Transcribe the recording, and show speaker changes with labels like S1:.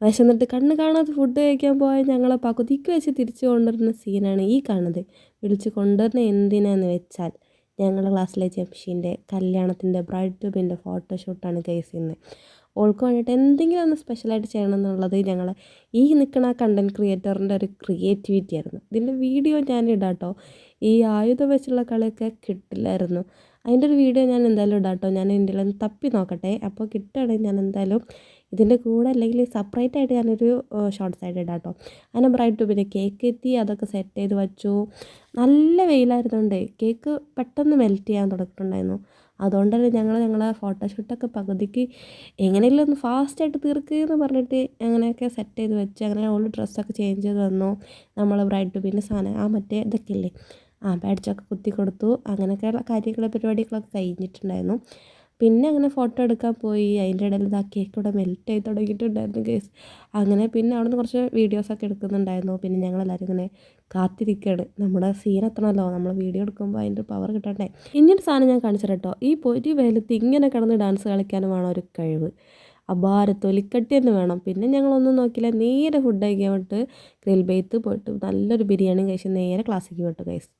S1: വിശന്നിട്ട് കണ്ണ് കാണാതെ ഫുഡ് കഴിക്കാൻ പോയ ഞങ്ങളെ പകുതിക്ക് വെച്ച് തിരിച്ചു കൊണ്ടുവരുന്ന സീനാണ് ഈ കാണുന്നത്. വിളിച്ച് കൊണ്ടുവരുന്ന എന്തിനാന്ന് വെച്ചാൽ ഞങ്ങളുടെ ക്ലാസ്സിലെ ജംഷീൻ്റെ കല്യാണത്തിൻ്റെ ബ്രൈഡ് ട്യൂബിൻ്റെ ഫോട്ടോഷൂട്ടാണ് ഗൈസ് ഇന്ന്. ഓൾക്ക് വേണ്ടിയിട്ട് എന്തെങ്കിലും ഒന്ന് സ്പെഷ്യലായിട്ട് ചെയ്യണം എന്നുള്ളത് ഞങ്ങൾ ഈ നിൽക്കുന്ന കണ്ടൻറ് ക്രിയേറ്ററിൻ്റെ ഒരു ക്രിയേറ്റിവിറ്റി ആയിരുന്നു. ഇതിൻ്റെ വീഡിയോ ഞാൻ ഇടാം കേട്ടോ. ഈ ആയുധം വെച്ചുള്ള കളിയൊക്കെ കിട്ടില്ലായിരുന്നു. അതിൻ്റെ ഒരു വീഡിയോ ഞാൻ എന്തായാലും ഇടാം കേട്ടോ. ഞാൻ എൻ്റെ ഒന്ന് തപ്പി നോക്കട്ടെ. അപ്പോൾ കിട്ടുകയാണെങ്കിൽ ഞാൻ എന്തായാലും ഇതിൻ്റെ കൂടെ അല്ലെങ്കിൽ സെപ്പറേറ്റ് ആയിട്ട് ഞാനൊരു ഷോർട്സ് ആയിട്ട് ഇടാം കേട്ടോ. അങ്ങനെ ബ്രൈഡ് ട്യൂബിൻ്റെ കേക്ക് എത്തി, അതൊക്കെ സെറ്റ് ചെയ്ത് വച്ചു. നല്ല വെയിലായിരുന്നുകൊണ്ട് കേക്ക് പെട്ടെന്ന് മെൽറ്റ് ചെയ്യാൻ തുടങ്ങിയിട്ടുണ്ടായിരുന്നു. അതുകൊണ്ട് തന്നെ ഞങ്ങളെ ഫോട്ടോഷൂട്ടൊക്കെ പകുതിക്ക് എങ്ങനെയെങ്കിലും ഒന്ന് ഫാസ്റ്റായിട്ട് തീർക്കുകയെന്ന് പറഞ്ഞിട്ട് അങ്ങനെയൊക്കെ സെറ്റ് ചെയ്ത് വെച്ച് അങ്ങനെ ഓൾ ഡ്രസ്സൊക്കെ ചേഞ്ച് ചെയ്ത് വന്നു. നമ്മൾ ബ്രൈഡ് ടു സാധനം മറ്റേ ഇതൊക്കെ ഇല്ലേ ബാഡ്ജൊക്കെ കുത്തി കൊടുത്തു. അങ്ങനെയൊക്കെയുള്ള പരിപാടികളൊക്കെ കഴിഞ്ഞിട്ടുണ്ടായിരുന്നു. പിന്നെ അങ്ങനെ ഫോട്ടോ എടുക്കാൻ പോയി. അതിൻ്റെ ഇടയിൽ കേക്ക് ഇവിടെ മെൽറ്റ് ആയി തുടങ്ങിയിട്ടുണ്ടായിരുന്നു ഗൈസ്. അങ്ങനെ പിന്നെ അവിടെ നിന്ന് കുറച്ച് വീഡിയോസൊക്കെ എടുക്കുന്നുണ്ടായിരുന്നു. പിന്നെ ഞങ്ങളെല്ലാവരും ഇങ്ങനെ കാത്തിരിക്കുകയാണ്. നമ്മുടെ സീൻ എത്തണമല്ലോ, നമ്മൾ വീഡിയോ എടുക്കുമ്പോൾ അതിൻ്റെ പവർ കിട്ടണ്ടേ. ഇങ്ങനൊരു സാധനം ഞാൻ കാണിച്ചു കേട്ടോ. ഈ പൊരി വെയിലത്ത് ഇങ്ങനെ കിടന്ന് ഡാൻസ് കളിക്കാനും വേണം ഒരു കഴിവ്. അപാര തൊലിക്കട്ടി തന്നെ വേണം. പിന്നെ ഞങ്ങളൊന്നും നോക്കിയില്ല, നേരെ ഫുഡ് കഴിക്കാൻ വിട്ട് ഗ്രിൽ ബേത്ത് പോയിട്ട് നല്ലൊരു ബിരിയാണി കഴിച്ച് നേരെ ക്ലാസ്സിലേക്ക് വിട്ടു ഗൈസ്.